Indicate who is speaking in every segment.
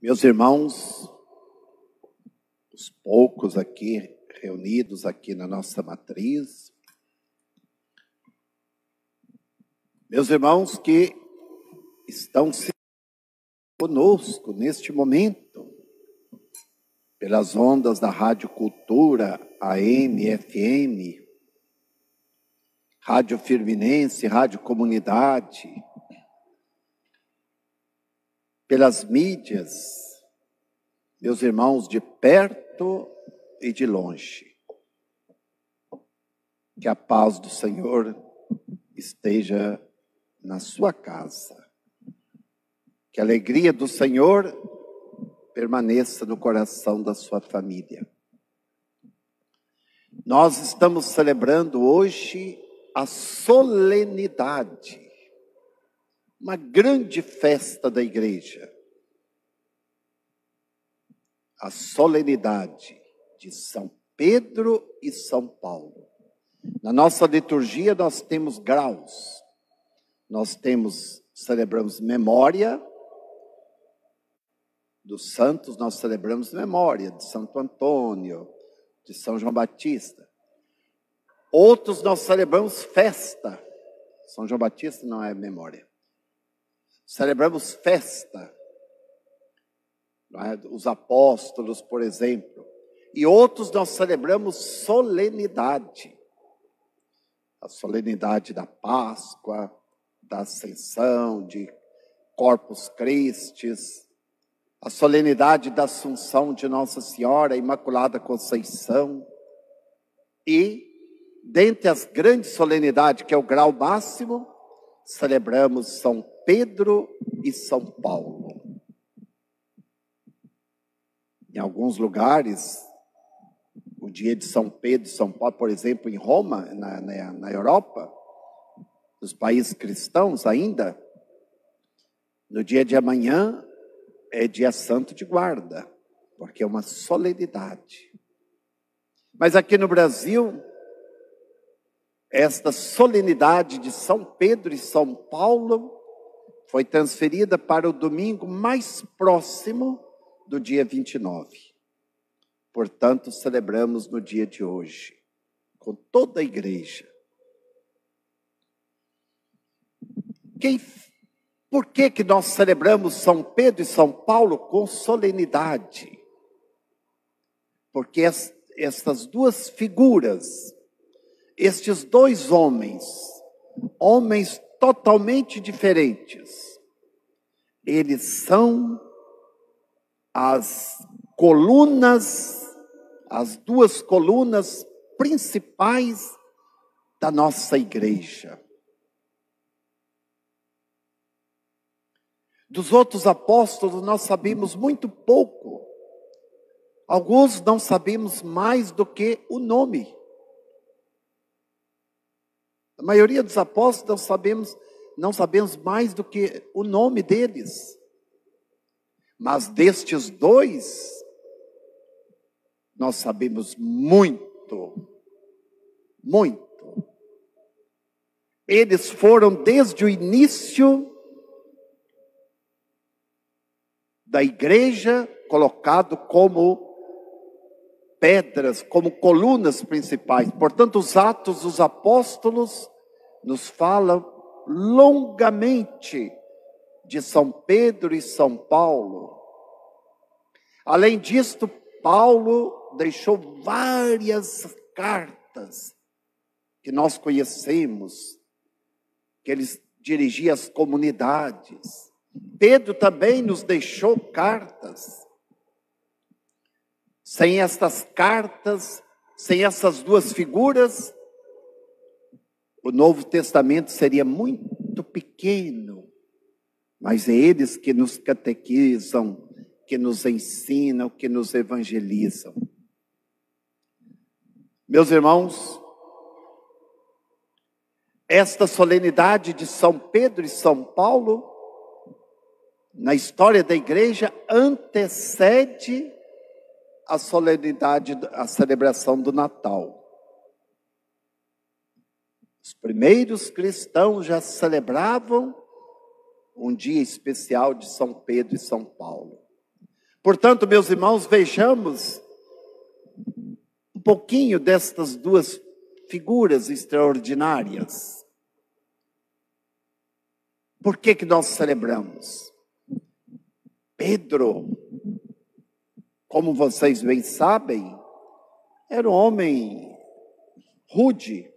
Speaker 1: Meus irmãos, os poucos aqui reunidos aqui na nossa matriz, meus irmãos que estão conosco neste momento, pelas ondas da Rádio Cultura, AM, FM, Rádio Firminense, Rádio Comunidade, pelas mídias, meus irmãos de perto e de longe. Que a paz do Senhor esteja na sua casa. Que a alegria do Senhor permaneça no coração da sua família. Nós estamos celebrando hoje a solenidade, uma grande festa da igreja. A solenidade de São Pedro e São Paulo. Na nossa liturgia nós temos graus. Celebramos memória dos santos, nós celebramos memória de Santo Antônio, de São João Batista. Outros nós celebramos festa. São João Batista não é memória. Celebramos festa. Não é? Os apóstolos, por exemplo. E outros nós celebramos solenidade. A solenidade da Páscoa, da Ascensão, de Corpus Christi, a solenidade da Assunção de Nossa Senhora, Imaculada Conceição. E, dentre as grandes solenidades, que é o grau máximo, celebramos São Pedro e São Paulo. Em alguns lugares, o dia de São Pedro e São Paulo, por exemplo, em Roma, na Europa, nos países cristãos ainda, no dia de amanhã é dia santo de guarda, porque é uma solenidade. Mas aqui no Brasil, esta solenidade de São Pedro e São Paulo foi transferida para o domingo mais próximo do dia 29. Portanto, celebramos no dia de hoje, com toda a igreja. Por que nós celebramos São Pedro e São Paulo com solenidade? Porque estas duas figuras, estes dois homens totalmente diferentes, eles são as duas colunas principais da nossa igreja. Dos outros apóstolos nós sabemos muito pouco. Alguns não sabemos mais do que o nome. A maioria dos apóstolos não sabemos mais do que o nome deles. Mas destes dois, nós sabemos muito, muito. Eles foram desde o início da igreja colocado como pedras, como colunas principais. Portanto, os Atos dos Apóstolos nos falam longamente de São Pedro e São Paulo. Além disto, Paulo deixou várias cartas que nós conhecemos, que ele dirigia às comunidades. Pedro também nos deixou cartas. Sem estas cartas, sem essas duas figuras, o Novo Testamento seria muito pequeno. Mas é eles que nos catequizam, que nos ensinam, que nos evangelizam. Meus irmãos, esta solenidade de São Pedro e São Paulo, na história da igreja, antecede a solenidade, a celebração do Natal. Os primeiros cristãos já celebravam um dia especial de São Pedro e São Paulo. Portanto, meus irmãos, vejamos um pouquinho destas duas figuras extraordinárias. Por que nós celebramos? Pedro, como vocês bem sabem, era um homem rude,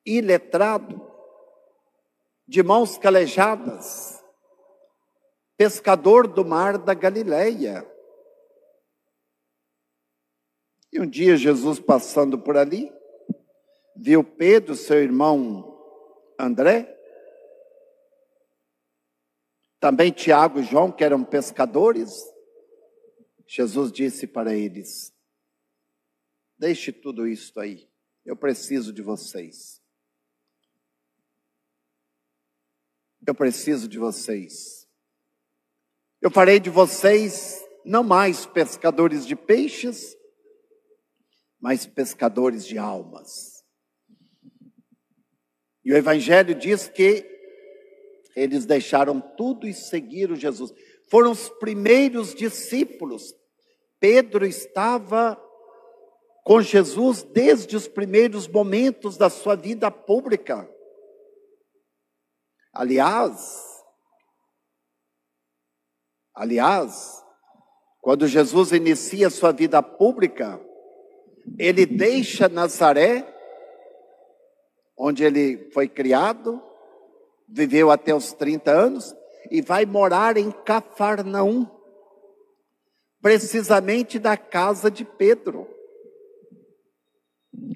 Speaker 1: iletrado, de mãos calejadas, pescador do mar da Galileia. E um dia Jesus passando por ali, viu Pedro, seu irmão André, também Tiago e João, que eram pescadores. Jesus disse para eles: deixe tudo isso aí, eu preciso de vocês. Eu preciso de vocês. Eu farei de vocês não mais pescadores de peixes, mas pescadores de almas. E o Evangelho diz que eles deixaram tudo e seguiram Jesus. Foram os primeiros discípulos. Pedro estava com Jesus desde os primeiros momentos da sua vida pública. Aliás, quando Jesus inicia sua vida pública, ele deixa Nazaré, onde ele foi criado, viveu até os 30 anos, e vai morar em Cafarnaum, precisamente na casa de Pedro.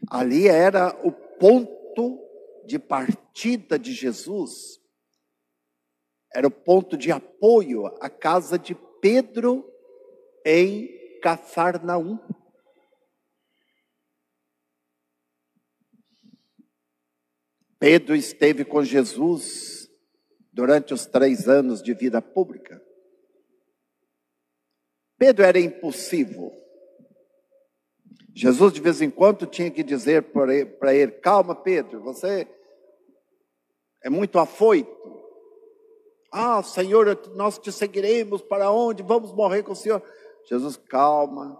Speaker 1: Ali era o ponto de partida de Jesus, era o ponto de apoio, a casa de Pedro em Cafarnaum. Pedro esteve com Jesus durante os 3 anos de vida pública. Pedro era impulsivo. Jesus de vez em quando tinha que dizer para ele: calma, Pedro, você é muito afoito. Ah, Senhor, nós te seguiremos para onde? Vamos morrer com o Senhor. Jesus, calma.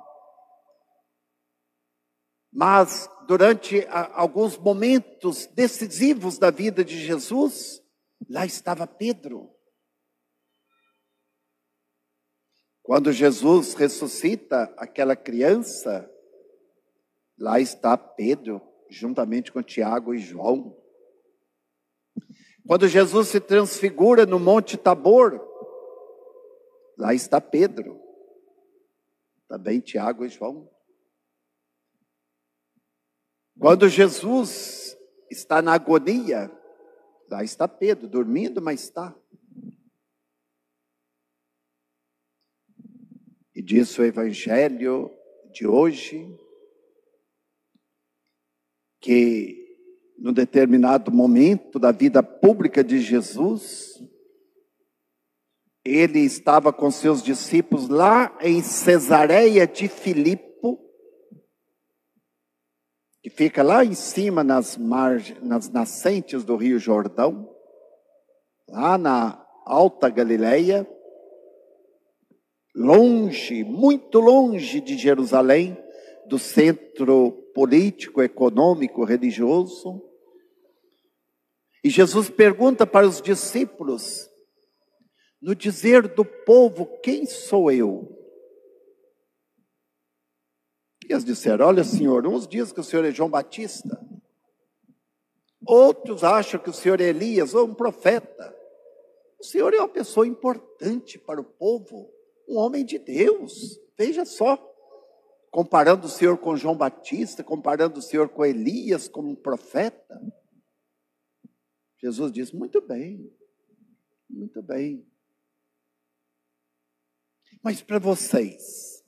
Speaker 1: Mas durante alguns momentos decisivos da vida de Jesus, lá estava Pedro. Quando Jesus ressuscita aquela criança, lá está Pedro, juntamente com Tiago e João. Quando Jesus se transfigura no Monte Tabor, lá está Pedro, também Tiago e João. Quando Jesus está na agonia, lá está Pedro, dormindo, mas está. E diz o Evangelho de hoje, que num determinado momento da vida pública de Jesus, ele estava com seus discípulos lá em Cesareia de Filipo, que fica lá em cima nas nascentes do Rio Jordão, lá na Alta Galileia, longe, muito longe de Jerusalém, do centro político, econômico, religioso. E Jesus pergunta para os discípulos: no dizer do povo, quem sou eu? E eles disseram: olha, Senhor, uns dizem que o Senhor é João Batista, outros acham que o Senhor é Elias ou um profeta. O Senhor é uma pessoa importante para o povo, um homem de Deus. Veja só, comparando o Senhor com João Batista, comparando o Senhor com Elias como um profeta. Jesus diz: muito bem, muito bem. Mas para vocês,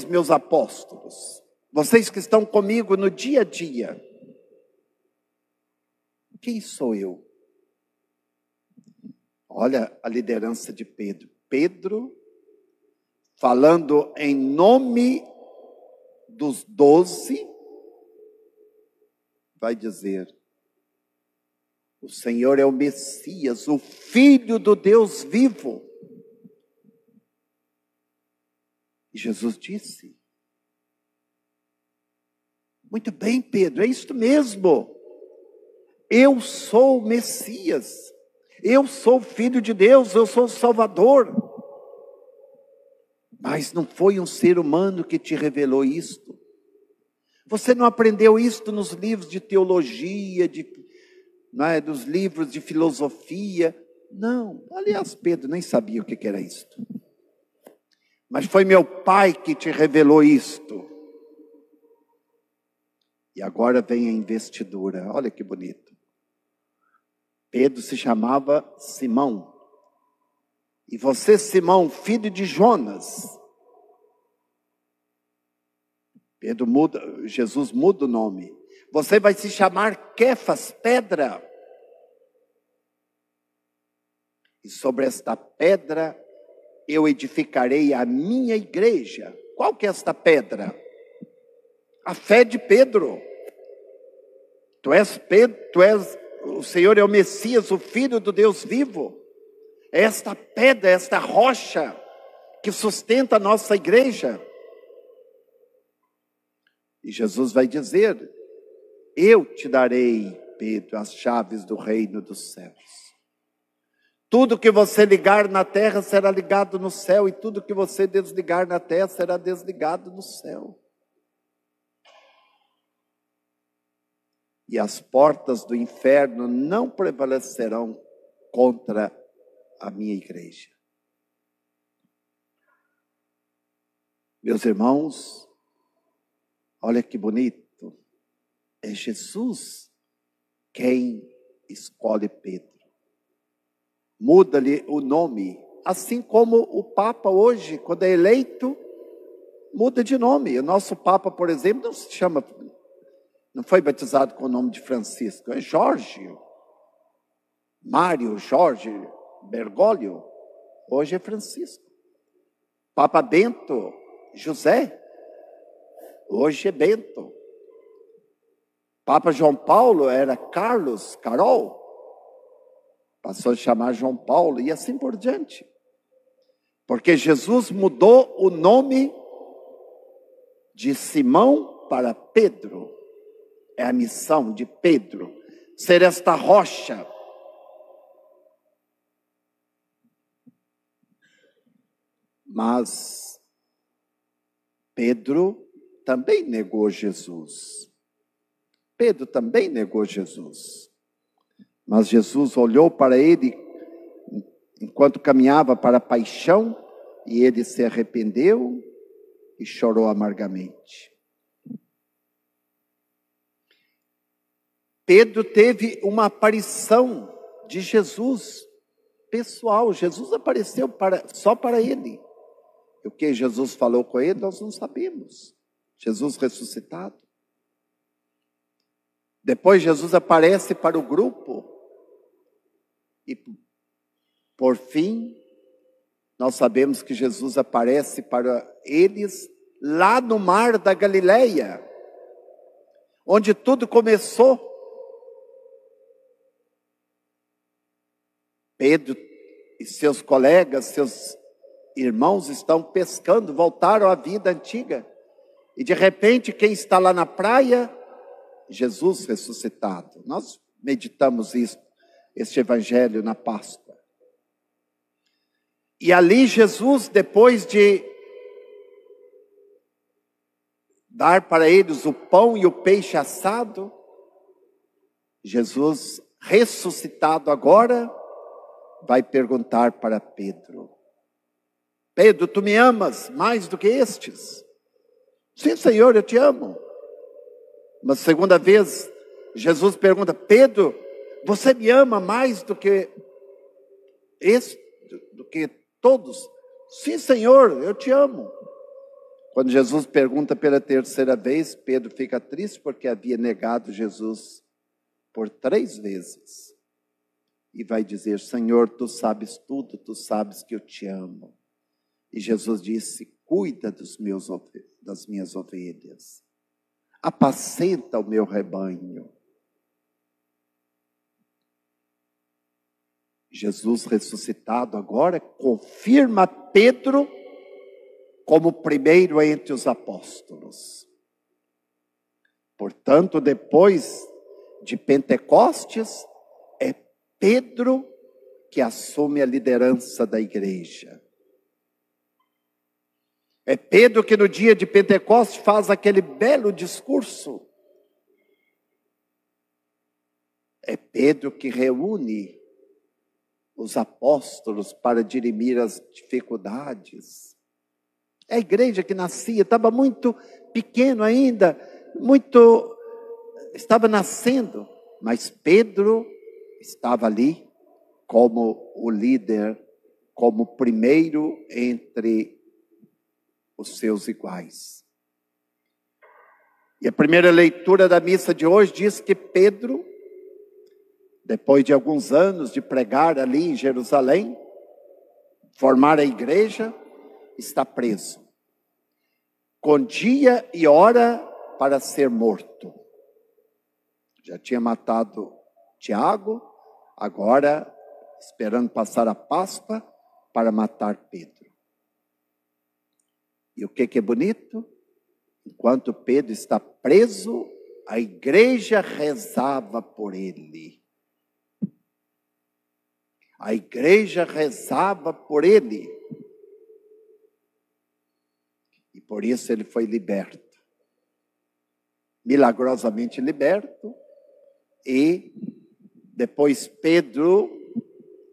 Speaker 1: meus apóstolos, vocês que estão comigo no dia a dia, quem sou eu? Olha a liderança de Pedro. Pedro, falando em nome dos 12, vai dizer: O Senhor é o Messias, o Filho do Deus vivo. E Jesus disse: muito bem, Pedro, é isso mesmo. Eu sou o Messias. Eu sou o Filho de Deus, eu sou o Salvador. Mas não foi um ser humano que te revelou isto. Você não aprendeu isto nos livros de teologia, dos livros de filosofia. Não, aliás, Pedro nem sabia o que era isto. Mas foi meu Pai que te revelou isto. E agora vem a investidura, olha que bonito. Pedro se chamava Simão. E você, Simão, filho de Jonas. Jesus muda o nome. Você vai se chamar Quefas, pedra. E sobre esta pedra eu edificarei a minha igreja. Qual que é esta pedra? A fé de Pedro. Tu és Pedro, o Senhor é o Messias, o Filho do Deus vivo. É esta pedra, esta rocha que sustenta a nossa igreja. E Jesus vai dizer: eu te darei, Pedro, as chaves do reino dos céus. Tudo que você ligar na terra será ligado no céu, e tudo que você desligar na terra será desligado no céu. E as portas do inferno não prevalecerão contra a minha igreja. Meus irmãos, olha que bonito. É Jesus quem escolhe Pedro. Muda-lhe o nome, assim como o Papa hoje, quando é eleito, muda de nome. O nosso Papa, por exemplo, não se chama, não foi batizado com o nome de Francisco, é Jorge, Mário, Jorge, Bergoglio, hoje é Francisco. Papa Bento, José, hoje é Bento. Papa João Paulo era Carlos, Carol, passou a chamar João Paulo e assim por diante. Porque Jesus mudou o nome de Simão para Pedro. É a missão de Pedro, ser esta rocha. Mas Pedro também negou Jesus. Pedro também negou Jesus. Mas Jesus olhou para ele enquanto caminhava para a paixão, e ele se arrependeu e chorou amargamente. Pedro teve uma aparição de Jesus pessoal. Jesus apareceu só para ele. O que Jesus falou com ele, nós não sabemos. Jesus ressuscitado. Depois Jesus aparece para o grupo. E por fim, nós sabemos que Jesus aparece para eles lá no mar da Galileia, onde tudo começou. Pedro e seus colegas, seus irmãos estão pescando, voltaram à vida antiga. E de repente, quem está lá na praia? Jesus ressuscitado. Nós meditamos este evangelho na Páscoa. E ali Jesus, depois de dar para eles o pão e o peixe assado, Jesus ressuscitado agora, vai perguntar para Pedro: Pedro, tu me amas mais do que estes? Sim, Senhor, eu te amo. Mas segunda vez, Jesus pergunta: Pedro, você me ama mais do que todos? Sim, Senhor, eu te amo. Quando Jesus pergunta pela terceira vez, Pedro fica triste porque havia negado Jesus por 3 vezes. E vai dizer: Senhor, tu sabes tudo, tu sabes que eu te amo. E Jesus disse: cuida das minhas ovelhas. Apacenta o meu rebanho. Jesus ressuscitado agora confirma Pedro como primeiro entre os apóstolos. Portanto, depois de Pentecostes, é Pedro que assume a liderança da igreja. É Pedro que no dia de Pentecostes faz aquele belo discurso. É Pedro que reúne os apóstolos para dirimir as dificuldades. É a igreja que nascia, estava muito pequeno ainda, estava nascendo, mas Pedro estava ali como o líder, como o primeiro entre os seus iguais. E a primeira leitura da missa de hoje diz que Pedro, depois de alguns anos de pregar ali em Jerusalém, formar a igreja, está preso, com dia e hora para ser morto. Já tinha matado Tiago, agora esperando passar a Páscoa para matar Pedro. E o que é bonito? Enquanto Pedro está preso, a igreja rezava por ele. A igreja rezava por ele. E por isso ele foi liberto. Milagrosamente liberto. E depois Pedro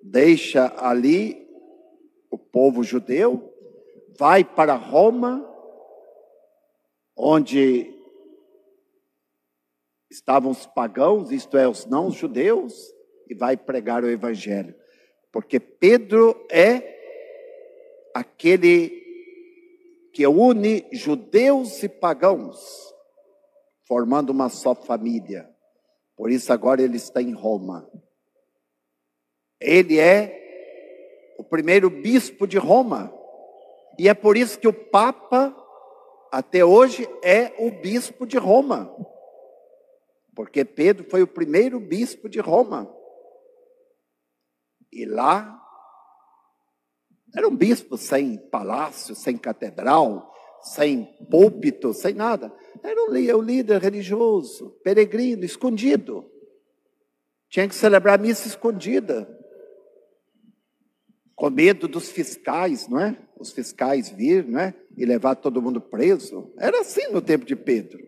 Speaker 1: deixa ali o povo judeu, vai para Roma, onde estavam os pagãos, isto é, os não-judeus, e vai pregar o evangelho. Porque Pedro é aquele que une judeus e pagãos, formando uma só família. Por isso agora ele está em Roma. Ele é o primeiro bispo de Roma. E é por isso que o Papa, até hoje, é o bispo de Roma. Porque Pedro foi o primeiro bispo de Roma. E lá, era um bispo sem palácio, sem catedral, sem púlpito, sem nada. Era um líder religioso, peregrino, escondido. Tinha que celebrar a missa escondida. Com medo dos fiscais, não é? Os fiscais vir, não é? E levar todo mundo preso. Era assim no tempo de Pedro.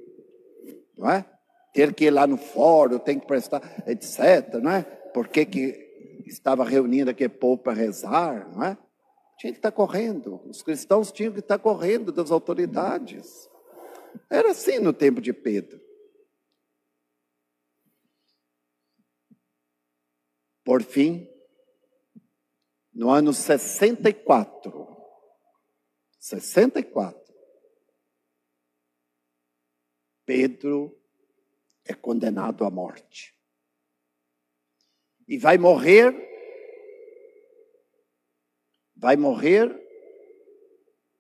Speaker 1: Não é? Ter que ir lá no fórum, tem que prestar, etc. Não é? Por que estava reunindo aquele povo para rezar, não é? Tinha que estar correndo. Os cristãos tinham que estar correndo das autoridades. Era assim no tempo de Pedro. Por fim, no ano 64, Pedro é condenado à morte. E vai morrer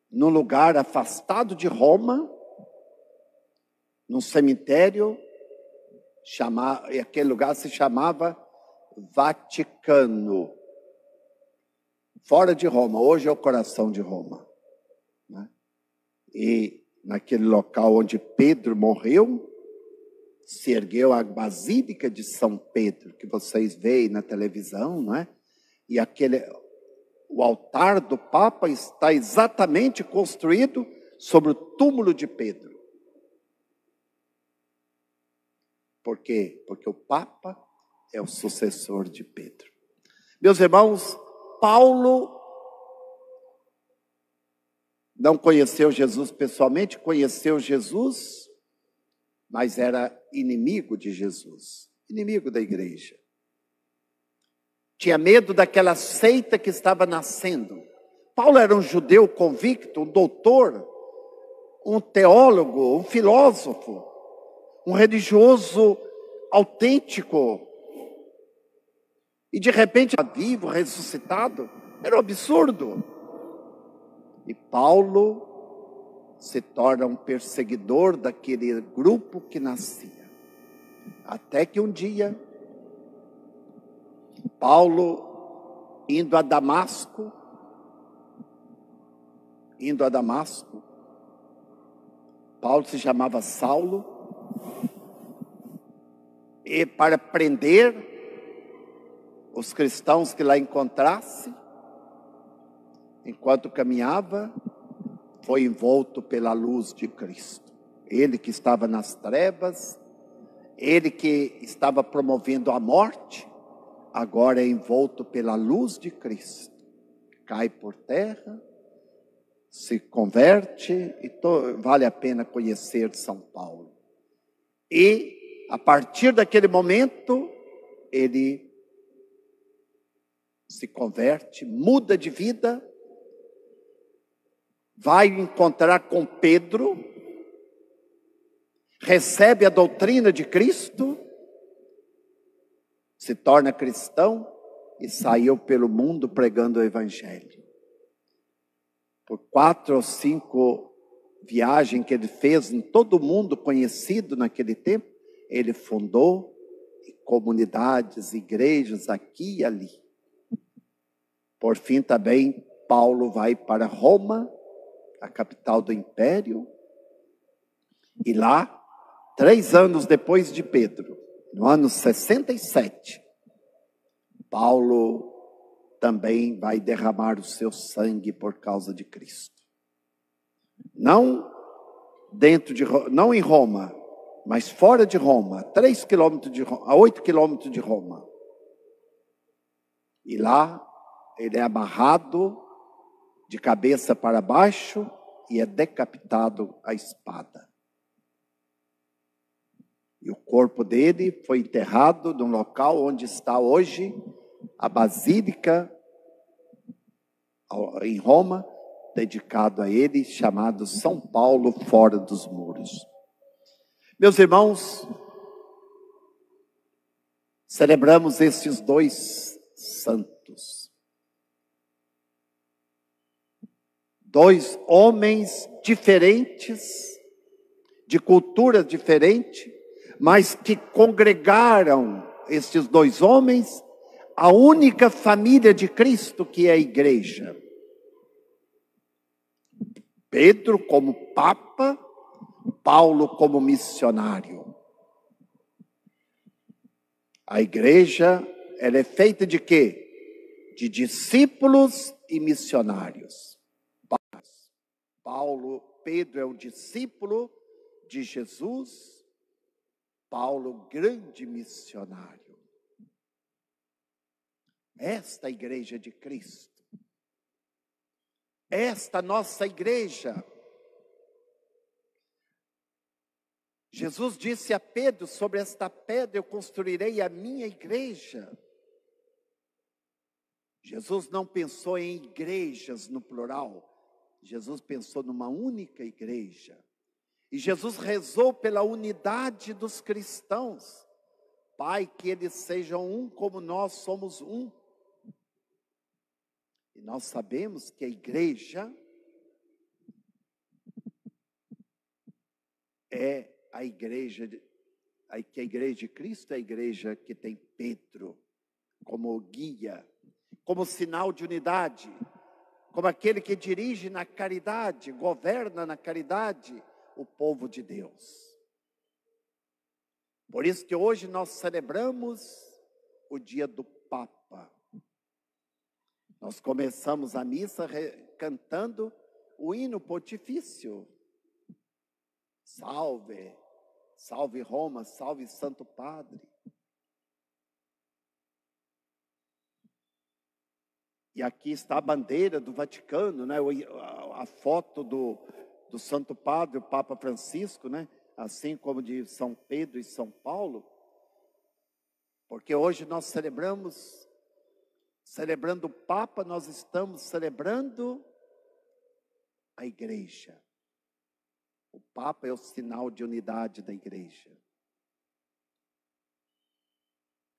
Speaker 1: num lugar afastado de Roma, num cemitério, e aquele lugar se chamava Vaticano. Fora de Roma, hoje é o coração de Roma. Né? E naquele local onde Pedro morreu, se ergueu a Basílica de São Pedro, que vocês veem na televisão, não é? E o altar do Papa está exatamente construído sobre o túmulo de Pedro. Por quê? Porque o Papa é o sucessor de Pedro. Meus irmãos, Paulo não conheceu Jesus pessoalmente, conheceu Jesus, mas era inimigo de Jesus, inimigo da igreja. Tinha medo daquela seita que estava nascendo. Paulo era um judeu convicto, um doutor, um teólogo, um filósofo, um religioso autêntico. E de repente, vivo, ressuscitado, era um absurdo. E Paulo se torna um perseguidor daquele grupo que nascia. Até que um dia, Paulo indo a Damasco, Paulo se chamava Saulo, e para prender os cristãos que lá encontrasse, enquanto caminhava, foi envolto pela luz de Cristo. Ele que estava nas trevas, ele que estava promovendo a morte, agora é envolto pela luz de Cristo. Cai por terra, se converte, e vale a pena conhecer São Paulo. E, a partir daquele momento, ele se converte, muda de vida, vai encontrar com Pedro, recebe a doutrina de Cristo, se torna cristão e saiu pelo mundo pregando o Evangelho. Por 4 ou 5 viagens que ele fez em todo o mundo conhecido naquele tempo, ele fundou comunidades, igrejas aqui e ali. Por fim também, Paulo vai para Roma, a capital do império, e lá, 3 anos depois de Pedro, no ano 67, Paulo também vai derramar o seu sangue por causa de Cristo. Não não em Roma, mas fora de Roma, 3 quilômetros de Roma, a 8 quilômetros de Roma. E lá ele é amarrado de cabeça para baixo e é decapitado à espada. E o corpo dele foi enterrado no local onde está hoje a Basílica em Roma, dedicado a ele, chamado São Paulo fora dos muros. Meus irmãos, celebramos esses 2 santos. 2 homens diferentes, de cultura diferente, mas que congregaram esses 2 homens, a única família de Cristo que é a igreja. Pedro como papa, Paulo como missionário. A igreja, ela é feita de quê? De discípulos e missionários. Pedro é um discípulo de Jesus, Paulo, grande missionário. Esta igreja de Cristo, esta nossa igreja. Jesus disse a Pedro: sobre esta pedra eu construirei a minha igreja. Jesus não pensou em igrejas no plural, Jesus pensou numa única igreja. E Jesus rezou pela unidade dos cristãos. Pai, que eles sejam um como nós somos um. E nós sabemos que a igreja é a igreja, que a igreja de Cristo é a igreja que tem Pedro como guia, como sinal de unidade, como aquele que dirige na caridade, governa na caridade o povo de Deus. Por isso que hoje nós celebramos o dia do Papa. Nós começamos a missa cantando o hino pontifício. Salve, salve Roma, salve Santo Padre. E aqui está a bandeira do Vaticano, né? A foto do Santo Padre, o Papa Francisco, né? Assim como de São Pedro e São Paulo. Porque hoje nós celebrando o Papa, nós estamos celebrando a igreja. O Papa é o sinal de unidade da igreja.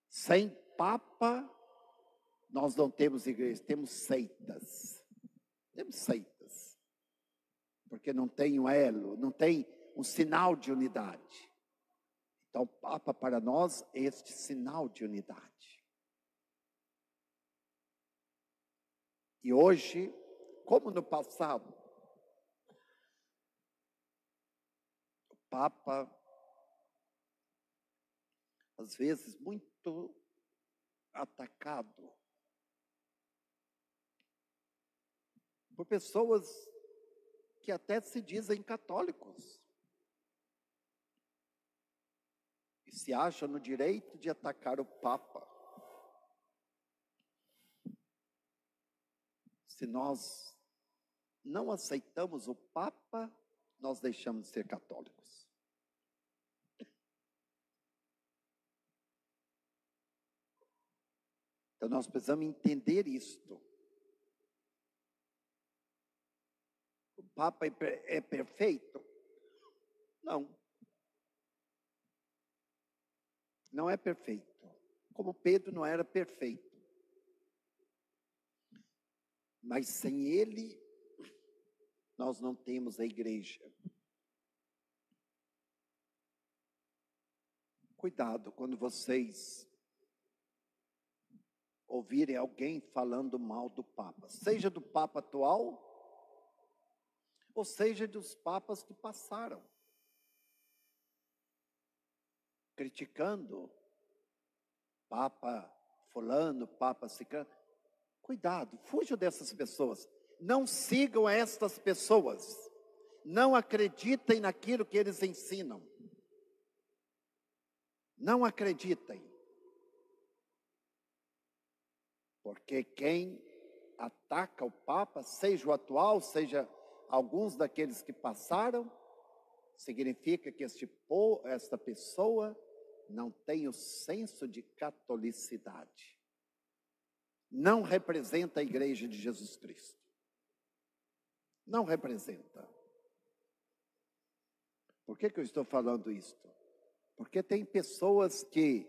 Speaker 1: Sem Papa, nós não temos igreja, temos seitas. Temos seitas. Porque não tem um elo, não tem um sinal de unidade. Então, o Papa para nós é este sinal de unidade. E hoje, como no passado, o Papa, às vezes, muito atacado por pessoas que até se dizem católicos e se acham no direito de atacar o Papa. Se nós não aceitamos o Papa, nós deixamos de ser católicos. Então nós precisamos entender isto. O Papa é perfeito? Não. Não é perfeito. Como Pedro não era perfeito. Mas sem ele, nós não temos a igreja. Cuidado quando vocês ouvirem alguém falando mal do Papa, seja do Papa atual, ou seja dos papas que passaram, criticando Papa fulano, Papa ciclano. Cuidado, fujam dessas pessoas, não sigam estas pessoas, não acreditem naquilo que eles ensinam, não acreditem. Porque quem ataca o Papa, seja o atual, seja alguns daqueles que passaram, significa que esta pessoa não tem o senso de catolicidade. Não representa a igreja de Jesus Cristo. Não representa. Por que eu estou falando isto? Porque tem pessoas que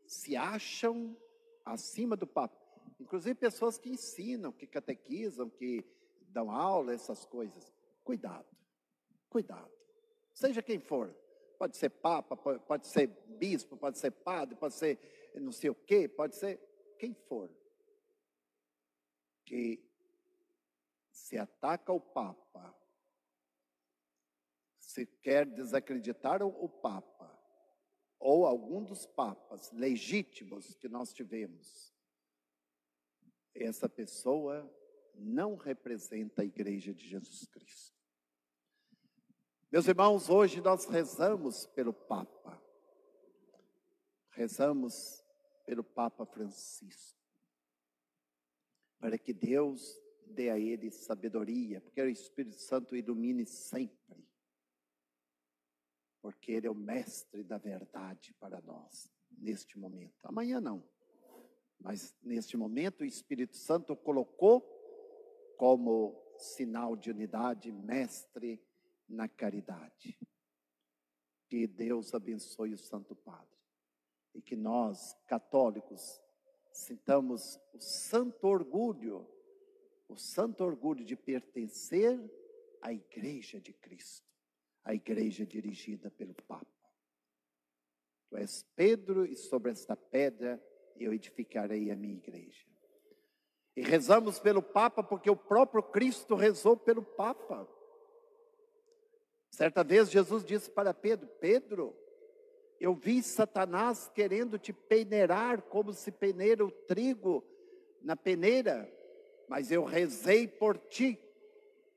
Speaker 1: se acham acima do Papa. Inclusive pessoas que ensinam, que catequizam, que dão aula, essas coisas. Cuidado, cuidado. Seja quem for. Pode ser papa, pode ser bispo, pode ser padre, pode ser não sei o quê, pode ser quem for. Que se ataca o Papa, se quer desacreditar o Papa, ou algum dos papas legítimos que nós tivemos, essa pessoa não representa a igreja de Jesus Cristo. Meus irmãos, hoje nós rezamos pelo Papa. Rezamos pelo Papa Francisco. Para que Deus dê a ele sabedoria, porque o Espírito Santo ilumine sempre. Porque ele é o mestre da verdade para nós, neste momento. Amanhã não. Mas neste momento o Espírito Santo o colocou como sinal de unidade, mestre na caridade. Que Deus abençoe o Santo Padre. E que nós, católicos, sintamos o santo orgulho de pertencer à Igreja de Cristo, a igreja dirigida pelo Papa. Tu és Pedro, e sobre esta pedra eu edificarei a minha igreja. E rezamos pelo Papa porque o próprio Cristo rezou pelo Papa. Certa vez Jesus disse para Pedro: Pedro, eu vi Satanás querendo te peneirar como se peneira o trigo na peneira, mas eu rezei por ti,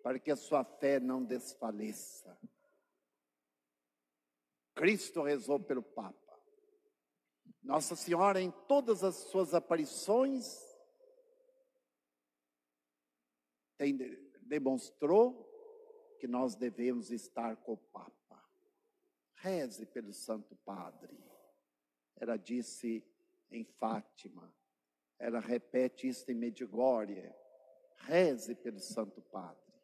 Speaker 1: para que a sua fé não desfaleça. Cristo rezou pelo Papa. Nossa Senhora, em todas as suas aparições, demonstrou que nós devemos estar com o Papa. Reze pelo Santo Padre. Ela disse em Fátima, ela repete isso em Medjugorje. Reze pelo Santo Padre.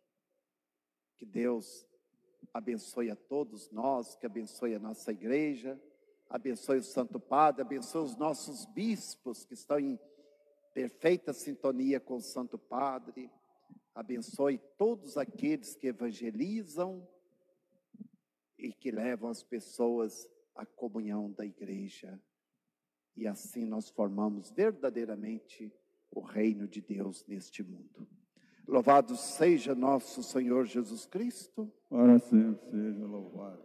Speaker 1: Que Deus abençoe a todos nós, que abençoe a nossa igreja, abençoe o Santo Padre, abençoe os nossos bispos que estão em perfeita sintonia com o Santo Padre, abençoe todos aqueles que evangelizam e que levam as pessoas à comunhão da igreja. E assim nós formamos verdadeiramente o reino de Deus neste mundo. Louvado seja nosso Senhor Jesus Cristo.
Speaker 2: Para sempre seja louvado.